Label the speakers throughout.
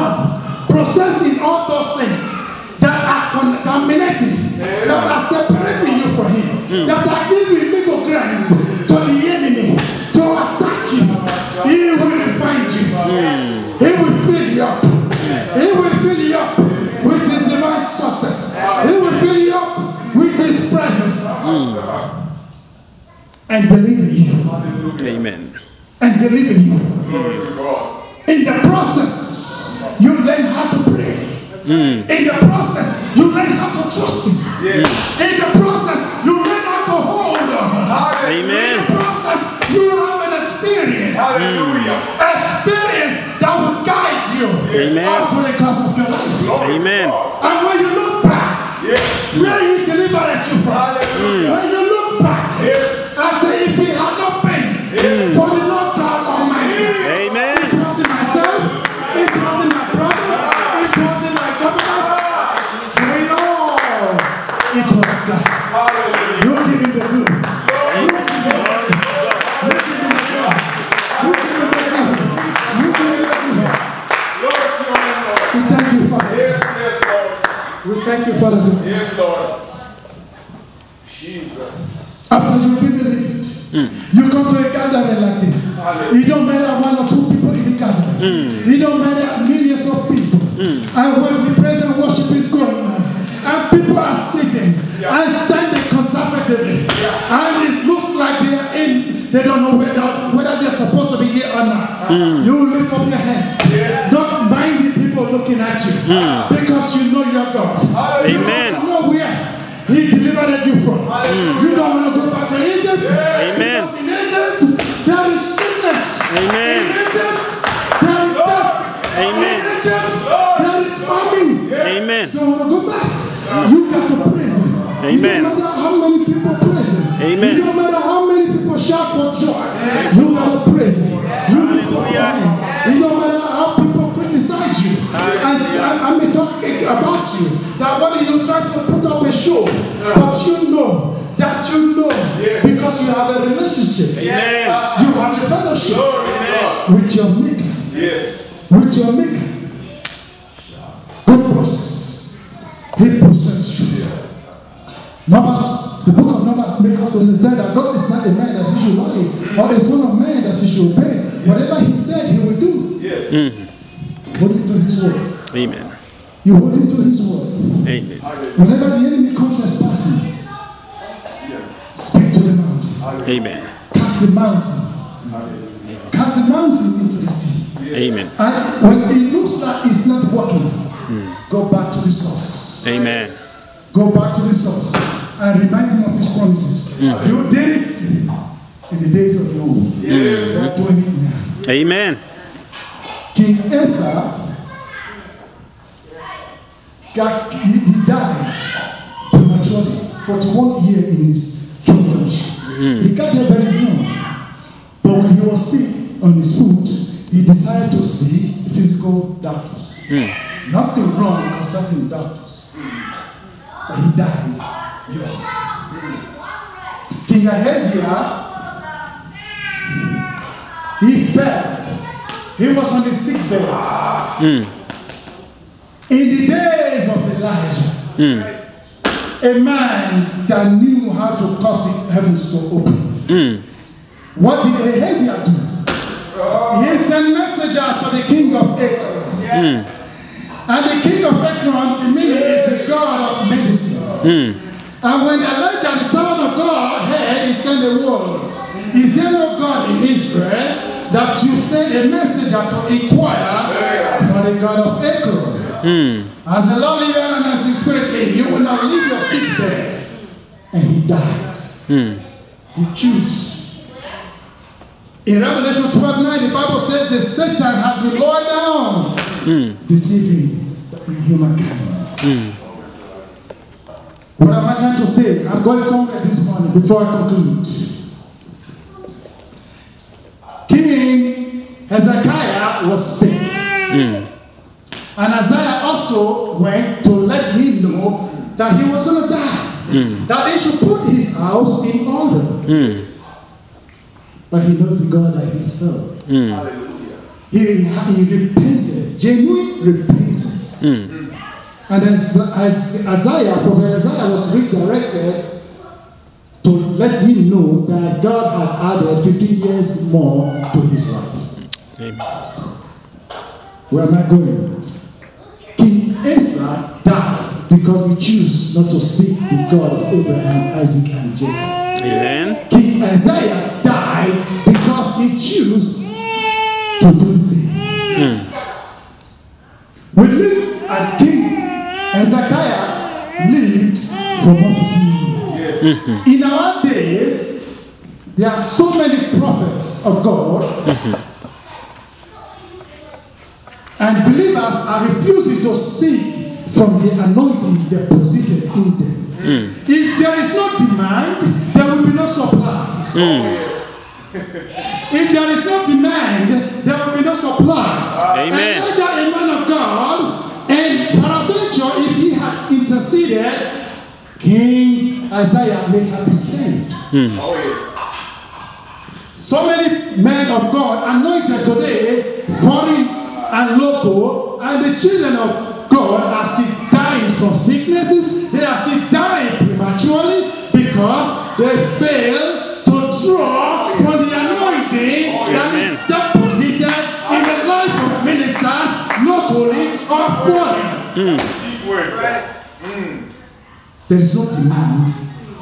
Speaker 1: help processing all those things that are contaminating, that are separating you from him, that are giving legal ground to the enemy to attack you. He will find you. He will fill you up. He will fill you up with his divine success. He will fill you up with his presence. And deliver you.
Speaker 2: Amen.
Speaker 1: And deliver you. In the process, you learn how to pray. In the process, you learn how to trust him. In the process, you learn how to hold on.
Speaker 2: Amen.
Speaker 1: In the process, you have an experience. Experience that will guide you all through the course of your life.
Speaker 2: Amen.
Speaker 1: And when you look back, where he delivered you from, when you look back, I say, if he had not been for the Lord God Almighty, it wasn't myself, it wasn't my brother, it wasn't my government, it was God. You give him the good. You give him the good. You give him the good. You give him the good. You give him the good. We thank you, Father.
Speaker 3: Yes, Lord.
Speaker 1: We thank you, Father.
Speaker 3: Yes, Lord. Jesus.
Speaker 1: After you've been delivered, you come to a gathering like this. It don't matter one or two people in the gathering. It don't matter millions of people. And when the praise and worship is going on, and people are sitting and standing conservatively, and it looks like they are in, they don't know whether they're supposed to be here or not. You lift up your hands. Don't mind the people looking at you, because you know your God.
Speaker 2: Amen.
Speaker 1: Because you know where he delivered you from. You don't want to go back to Egypt.
Speaker 2: Amen.
Speaker 1: Because in Egypt, there is sickness.
Speaker 2: Amen.
Speaker 1: In Egypt, there is death.
Speaker 2: Amen.
Speaker 1: In Egypt, there is famine.
Speaker 2: Amen.
Speaker 1: You don't want to go back. You got to praise him.
Speaker 2: Amen.
Speaker 1: It don't matter how many people praise him.
Speaker 2: Amen.
Speaker 1: It don't matter how many people shout for joy. You got to praise him. You lift up your hand. It don't matter how people criticize you. I'm talking about you. That when you try to put up a show, but you know that because you have a relationship.
Speaker 2: Amen.
Speaker 1: You have a fellowship with your maker.
Speaker 3: Yes.
Speaker 1: With your maker. Good process. He processes you. Numbers, the book of Numbers makes us understand that God is not a man that he should lie, or a son of man that he should obey. Whatever he said, he will do.
Speaker 3: Yes.
Speaker 1: Hold him to his word.
Speaker 2: Amen.
Speaker 1: You hold him to his word.
Speaker 2: Amen.
Speaker 1: Whenever the enemy comes trespassing, speak to the mountain.
Speaker 2: Amen.
Speaker 1: Cast the mountain. Cast the mountain into the sea.
Speaker 2: Amen.
Speaker 1: And when it looks like it's not working, go back to the source.
Speaker 2: Amen.
Speaker 1: Go back to the source and remind him of his promises. You did it in the days of the old.
Speaker 3: Yes.
Speaker 1: You are doing it now.
Speaker 2: Amen.
Speaker 1: King Asa, he died prematurely, 41 years in his kingdomship. He got there very young. But when he was sick on his foot, he decided to see physical doctors. Nothing wrong concerning doctors. But he died young. King Ahaziah, he fell. He was on the sick bed. In the days of Elijah, a man that knew how to cause the heavens to open. What did Ahaziah do? He sent messengers to the king of Ekron. And the king of Ekron, the meaning is the god of medicine. And when Elijah, the servant of God, heard, he sent a word. He said, "No God in Israel, that you send a messenger to inquire for the God of Ekron. As the Lord liveth and as his spirit live, you will not leave your sick bed." And he died. He chose. In Revelation 12:9, the Bible says that Satan has been lowered down, deceiving humankind. What am I trying to say? I'm going somewhere this morning before I conclude. King Hezekiah was sick. And Isaiah also went to let him know that he was going to die. That he should put his house in order. But he knows the God that he serves. he repented, genuine repentance. And as Isaiah, Prophet Isaiah was redirected to let him know that God has added 15 years more to his life.
Speaker 2: Amen.
Speaker 1: Where am I going? King Asa died because he chose not to seek the God of Abraham, Isaac, and Jacob.
Speaker 2: Amen.
Speaker 1: King Isaiah died because he chose to do the same. We live and King Hezekiah lived for 150 years.
Speaker 3: Yes.
Speaker 1: In our days, there are so many prophets of God, and believers are refusing to seek from the anointing deposited in them. If there is no demand, there will be no supply.
Speaker 3: Oh, yes.
Speaker 1: If there is no demand, there will be no supply.
Speaker 2: Amen.
Speaker 1: Elijah, a man of God, and peradventure, if he had interceded, King Isaiah may have been saved.
Speaker 3: Oh, yes.
Speaker 1: So many men of God anointed today, foreign and local, and the children of God are still dying from sicknesses. They are still dying prematurely because they fail to draw from the anointing that is deposited in the life of ministers locally or foreign.
Speaker 3: Deep word, right?
Speaker 1: There is no demand,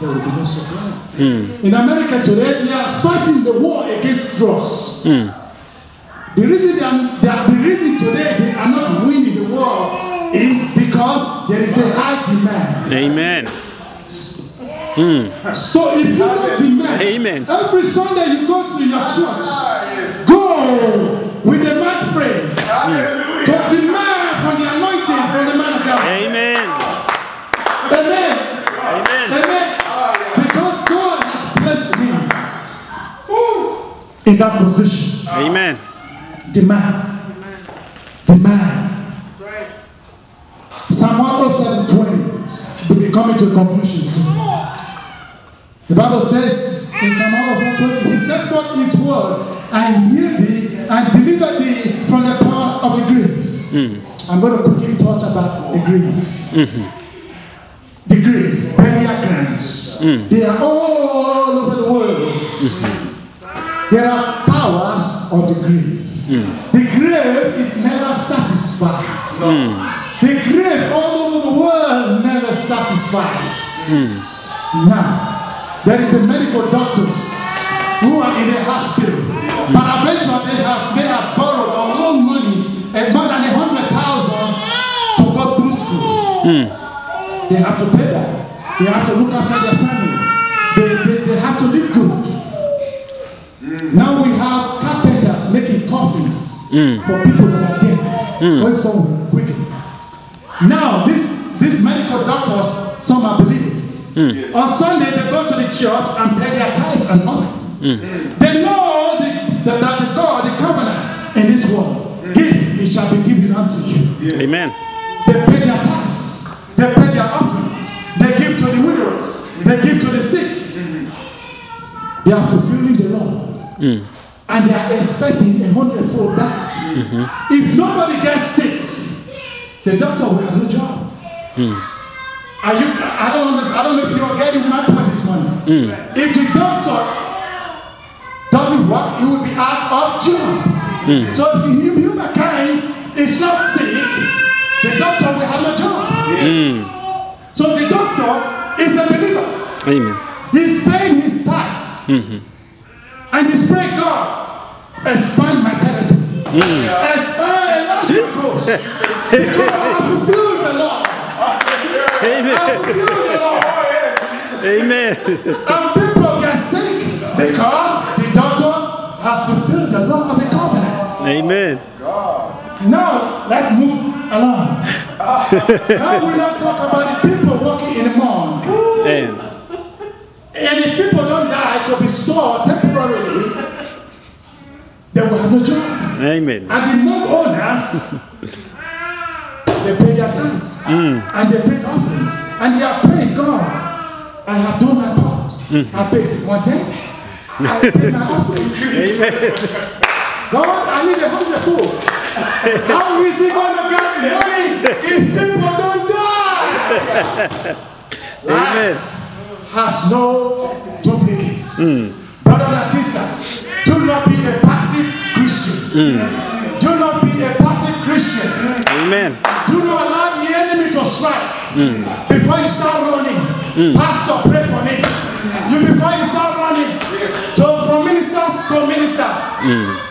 Speaker 1: there will be no supply. In America today, they are fighting the war against drugs. The reason today they are not winning the war is because there is a high demand.
Speaker 2: Amen.
Speaker 1: So if you don't demand,
Speaker 2: Amen.
Speaker 1: every Sunday you go to your church,
Speaker 3: Yes.
Speaker 1: go with a mad frame
Speaker 3: Hallelujah.
Speaker 1: to demand from the anointing from the man of God.
Speaker 2: Amen.
Speaker 1: Amen.
Speaker 2: Amen.
Speaker 1: Amen. Because God has blessed him in that position.
Speaker 2: Amen.
Speaker 1: Demand. Demand. Psalm 107:20. We'll be coming to a conclusion soon. The Bible says in Psalm 107:20, he set forth his word and healed thee and delivered thee from the power of the grave. I'm going to quickly touch about the grave. The grave, burial grounds. They are all over the world. There are powers of the grave. The grave is never satisfied. The grave all over the world never satisfied. Now, there is a medical doctors who are in a hospital, but eventually they have borrowed or loaned money more than 100,000 to go through school. They have to pay that. They have to look after their family. They have to live good. Now we have carpenters making coffins for people that are dead. Going somewhere quickly. Now these medical doctors, some are believers. On Sunday they go to the church and pay their tithes and offering. They know that the God, the covenant in this world, give, it shall be given unto you.
Speaker 3: Yes.
Speaker 2: Amen.
Speaker 1: They pay their tithes. They pay their offerings. They give to the widows. They give to the sick. They are fulfilling the law. And they are expecting 100-fold back. If nobody gets 6, the doctor will have no job. I don't know if you're getting my point this morning. If the doctor doesn't work, he will be out of job. So if humankind is not sick, the doctor will have no job. So the doctor is a believer.
Speaker 2: Amen.
Speaker 1: He's paying his tithes. And he's praying, God, expand my territory. Expand and launch your coast. Because I have fulfilled the law. I have fulfilled the law.
Speaker 2: Amen.
Speaker 1: And people get sick because the doctor has fulfilled the law of the covenant.
Speaker 2: Amen.
Speaker 1: Now, let's move along. Now we don't talk about the people walking in the morgue. And if people don't die to be stored temporarily, they will have no job.
Speaker 2: Amen.
Speaker 1: And the mob owners, they pay their tithes and they pay offerings and they are praying, God, I have done my part. I paid 1/10. I paid my offerings.
Speaker 2: Amen.
Speaker 1: God, I need 100-fold. How is he going to get money if people don't die?
Speaker 2: Amen.
Speaker 1: Life has no duplicate. Brothers and sisters, do not be a passive Christian. Do not be a passive Christian.
Speaker 2: Amen.
Speaker 1: Do not allow the enemy to strike. Before you start running, Pastor, pray for me. Before you start running, so from ministers to ministers,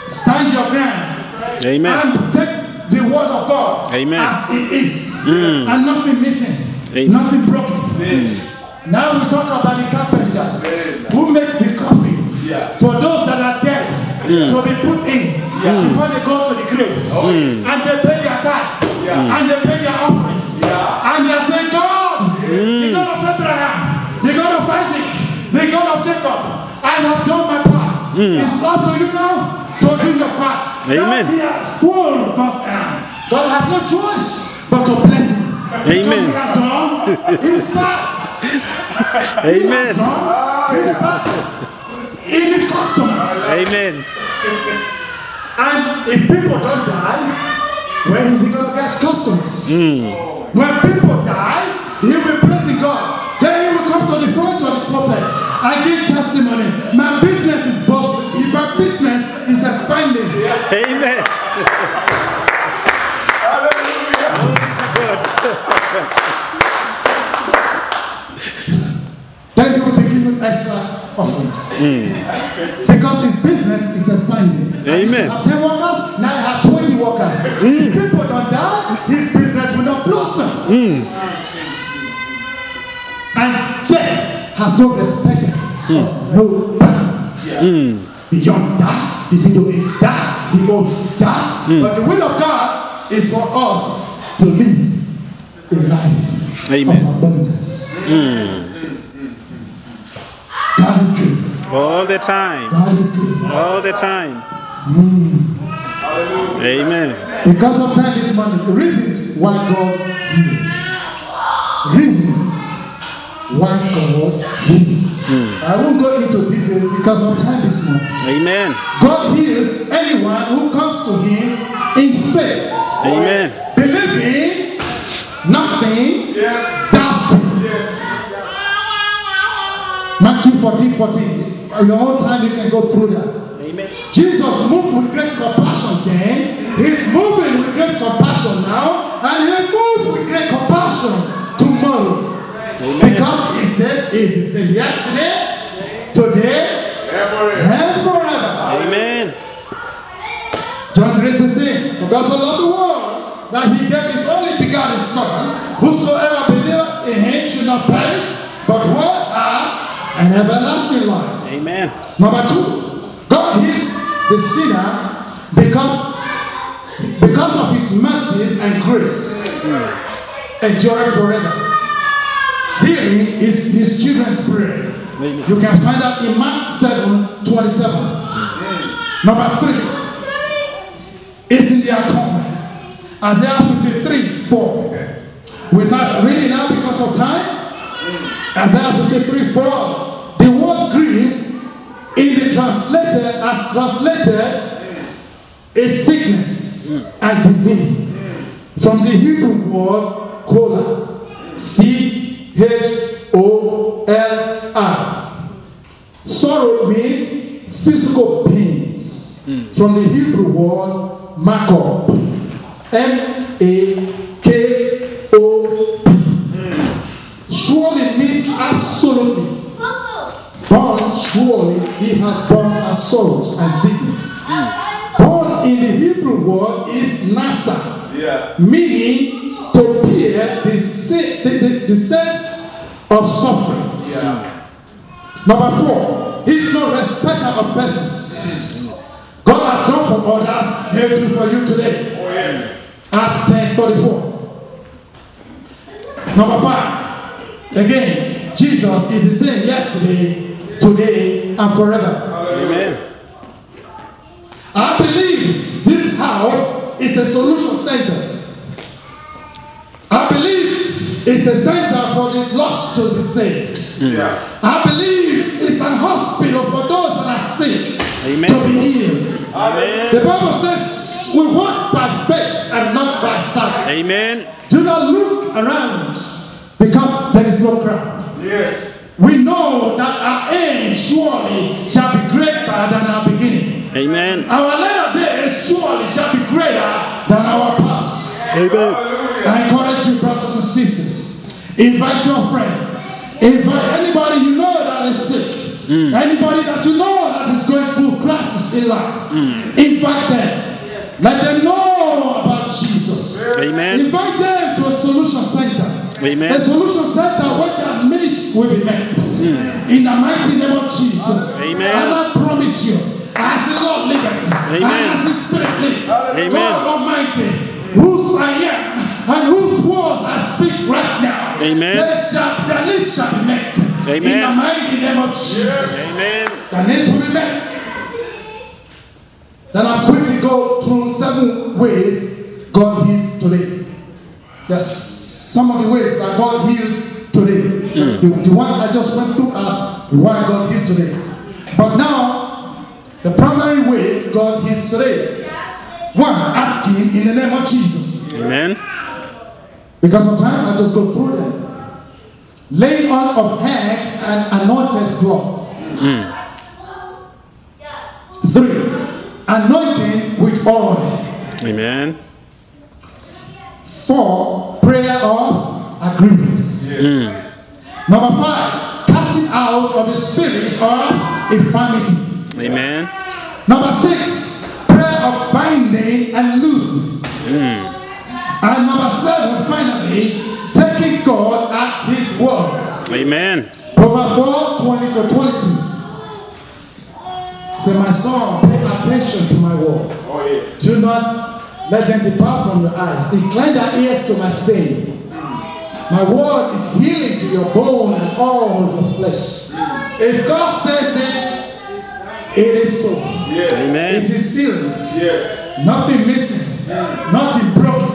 Speaker 1: stand your ground.
Speaker 2: Amen.
Speaker 1: And take the word of God
Speaker 2: Amen.
Speaker 1: as it is, and nothing missing, nothing broken. Now we talk about the carpenters who makes the coffin for those that are dead to be put in before they go to the grave, and they pay their tithes and they pay their offerings, and they are saying, God, the God of Abraham, the God of Isaac, the God of Jacob, I have done my part. It's up to you now to do your part.
Speaker 2: Amen.
Speaker 1: Now we are full of God's hand. God has no choice but to bless him.
Speaker 2: Amen.
Speaker 1: Because he has done his part.
Speaker 2: Amen.
Speaker 1: He has done his part in his customers.
Speaker 2: Amen.
Speaker 1: And if people don't die, where is he going to get customers? When people die, he will be praising God. Then he will come to the front of the pulpit and give testimony. My business is booming. My business is expanding.
Speaker 2: Amen.
Speaker 1: Then he will be given extra offerings. Because his business is expanding.
Speaker 2: Amen.
Speaker 1: I have 10 workers, now I have 20 workers. If people don't die, his business will not blossom. And death has no respect of nobody. The young die, the middle-aged die, the old die. But the will of God is for us to live a life
Speaker 2: Amen.
Speaker 1: of abundance. God is good.
Speaker 2: All the time.
Speaker 1: God is good.
Speaker 2: All the time. Amen.
Speaker 1: Because of time this morning, the reasons why God heals. Reasons why God heals. I won't go into details because of time this morning.
Speaker 2: Amen.
Speaker 1: God heals anyone who comes to him in faith.
Speaker 2: Amen.
Speaker 1: Believing, nothing, doubting. Matthew 14:14. On your own time, you can go through that.
Speaker 2: Amen.
Speaker 1: Jesus moved with great compassion then. He's moving with great compassion now. And he'll move with great compassion tomorrow.
Speaker 2: Amen.
Speaker 1: Because he says he's the same yesterday, today, and forever.
Speaker 2: Amen.
Speaker 1: John 3:16. For God so loved the world that he gave his only begotten Son, whosoever believeth in him should not perish, but will have an everlasting life.
Speaker 2: Amen.
Speaker 1: Number 2, God heals the sinner because of his mercies and grace, enduring forever. Healing is his children's bread.
Speaker 2: Amen.
Speaker 1: You can find that in Mark 7:27. Number 3 is in the atonement. Isaiah 53:4. Without reading now because of time, Isaiah 53:4. The word grace in the translated is sickness and disease. From the Hebrew word chola, CHOLI. Sorrow means physical pains. From the Hebrew word makob, MAKOB. Surely means absolutely. Born, surely he has borne our sorrows and sickness. Born in the Hebrew word is nasa, meaning to bear the sense of suffering. Number 4, he's no respecter of persons. God has done for others, he'll do for you today. Acts 10:34. Number 5, again, Jesus is the same yesterday, today, and forever.
Speaker 2: Amen.
Speaker 1: I believe this house is a solution center. I believe it's a center for the lost to be saved. I believe it's an hospital for those that are sick
Speaker 2: Amen.
Speaker 1: to be healed. The Bible says we walk by faith and not by sight.
Speaker 2: Amen.
Speaker 1: Do not look around because there is no crowd.
Speaker 3: Yes.
Speaker 1: We know that our end surely shall be greater than our beginning.
Speaker 2: Amen.
Speaker 1: Our later days surely shall be greater than our past.
Speaker 2: Amen.
Speaker 1: I encourage you, brothers and sisters, invite your friends. Invite anybody you know that is sick. Anybody that you know that is going through crisis in life. Invite them. Let them know about Jesus.
Speaker 2: Amen.
Speaker 1: Invite them to a solution center.
Speaker 2: Amen.
Speaker 1: A solution center where their needs will be met. In the mighty name of Jesus.
Speaker 2: Amen.
Speaker 1: And I promise you, as the Lord liveth, and as the Spirit liveth, God Almighty, whose I am and whose words I speak right now,
Speaker 2: Amen.
Speaker 1: Their needs shall be met.
Speaker 2: Amen.
Speaker 1: In the mighty name of Jesus.
Speaker 2: Amen.
Speaker 1: Their needs will be met. Then I'll quickly go through 7 ways God heals today. There's some of the ways that God heals today. The one I just went through are why God heals today. But now, the primary ways God heals today. 1, ask Him in the name of Jesus.
Speaker 2: Amen.
Speaker 1: Because of time, I just go through them. Laying on of hands and anointed cloth. 3, anointing with oil.
Speaker 2: Amen.
Speaker 1: 4, prayer of agreements. Number 5, casting out of the spirit of infirmity.
Speaker 2: Amen.
Speaker 1: Number 6, prayer of binding and loosing. And number 7, finally, taking God at His word.
Speaker 2: Amen.
Speaker 1: Proverbs 4:20-22. Say, my son, pay attention to my word.
Speaker 3: Oh, yes.
Speaker 1: Do not let them depart from your eyes. Incline their ears to my saying. My word is healing to your bone and all your flesh. If God says it, it is so.
Speaker 3: Yes.
Speaker 2: Amen.
Speaker 1: It is sealed.
Speaker 3: Yes.
Speaker 1: Nothing missing. Nothing broken.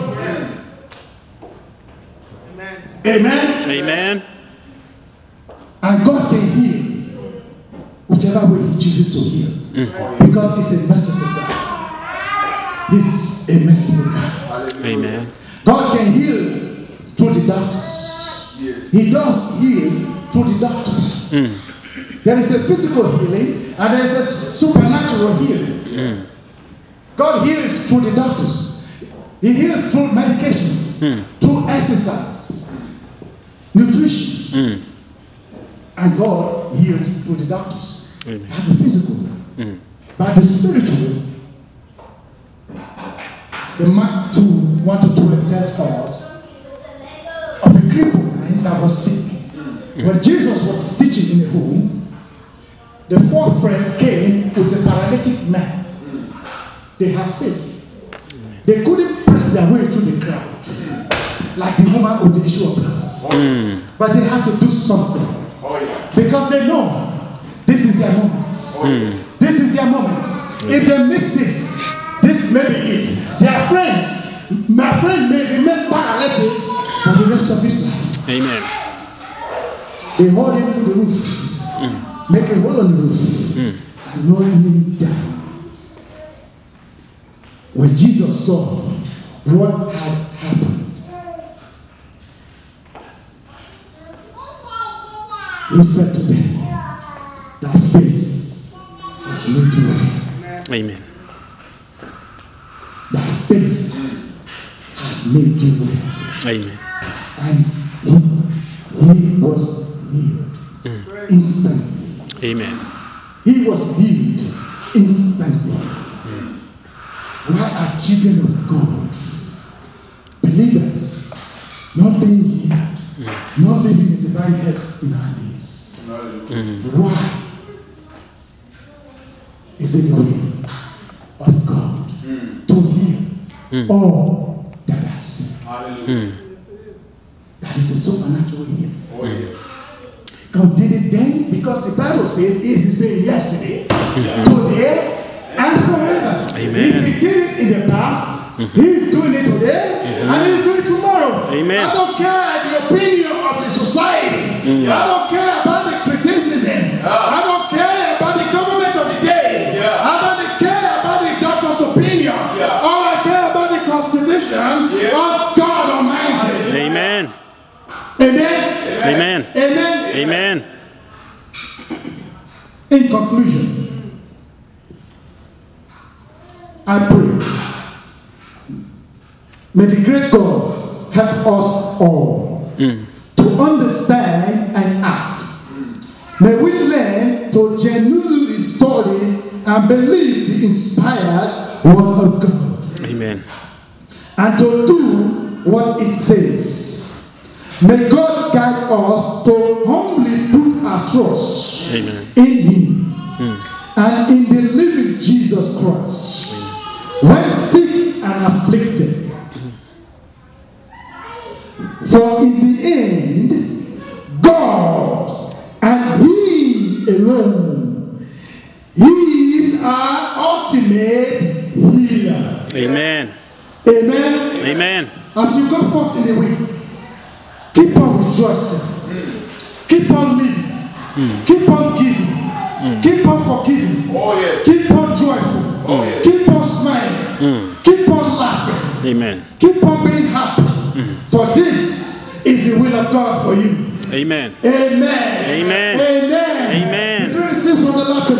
Speaker 1: Amen.
Speaker 2: Amen.
Speaker 1: And God can heal whichever way He chooses to heal. Because He's a merciful God. He's a merciful God.
Speaker 2: Amen.
Speaker 1: God can heal through the doctors.
Speaker 3: Yes.
Speaker 1: He does heal through the doctors. There is a physical healing and there is a supernatural healing. God heals through the doctors. He heals through medications, through exercise, nutrition. And God heals through the doctors. That's the physical. But the spiritual, the Mark 2:1-2 tells us of a crippled man that was sick. When Jesus was teaching in the home, the 4 friends came with a paralytic man. They have faith. They couldn't press their way through the crowd like the woman with the issue of blood. But they had to do something. Because they know this is their moment. This is their moment. If they miss this may be it. Their friends, my friend may remain paralytic for the rest of his life.
Speaker 2: Amen.
Speaker 1: They hold him to the roof, make a hole on the roof, and lower him down. When Jesus saw what had happened, He said to them, that faith has made you well.
Speaker 2: Amen.
Speaker 1: That faith has made you well.
Speaker 2: Amen.
Speaker 1: And he was healed instantly.
Speaker 2: Amen.
Speaker 1: He was healed instantly. Why are children of God, believers, not being healed, not living in divine health in our days? Why is it the will of God to heal all that are sick? That is a supernatural healing.
Speaker 3: Oh, yes.
Speaker 1: God did it then because the Bible says He's the same yesterday, today, and forever.
Speaker 2: Amen.
Speaker 1: If He did it in the past, He's doing it today, and He's doing it tomorrow.
Speaker 2: Amen.
Speaker 1: I don't care the opinion of the society. I don't care about the criticism. I don't care about the government of the day. I don't care about the of God Almighty.
Speaker 2: Amen.
Speaker 1: Amen.
Speaker 2: Amen.
Speaker 1: Amen.
Speaker 2: Amen.
Speaker 1: In conclusion, I pray, may the great God help us all to understand and act. May we learn to genuinely study and believe the inspired word of God.
Speaker 2: Amen.
Speaker 1: And to do what it says. May God guide us to humbly put our trust
Speaker 2: Amen.
Speaker 1: in Him and in the living Jesus Christ. When sick and afflicted, for in the end, God and He alone, He is our ultimate healer.
Speaker 2: Amen.
Speaker 1: Amen.
Speaker 2: Amen.
Speaker 1: As you go forth in the week, keep on rejoicing, keep on living, keep on giving, keep on forgiving,
Speaker 3: Oh, yes.
Speaker 1: keep on joyful,
Speaker 3: Oh, yes.
Speaker 1: keep on smiling, keep on laughing,
Speaker 2: Amen.
Speaker 1: keep on being happy. For this is the will of God for you.
Speaker 2: Amen.
Speaker 1: Amen.
Speaker 2: Amen.
Speaker 1: Amen.
Speaker 2: Amen.
Speaker 1: Did you receive from the Lord today?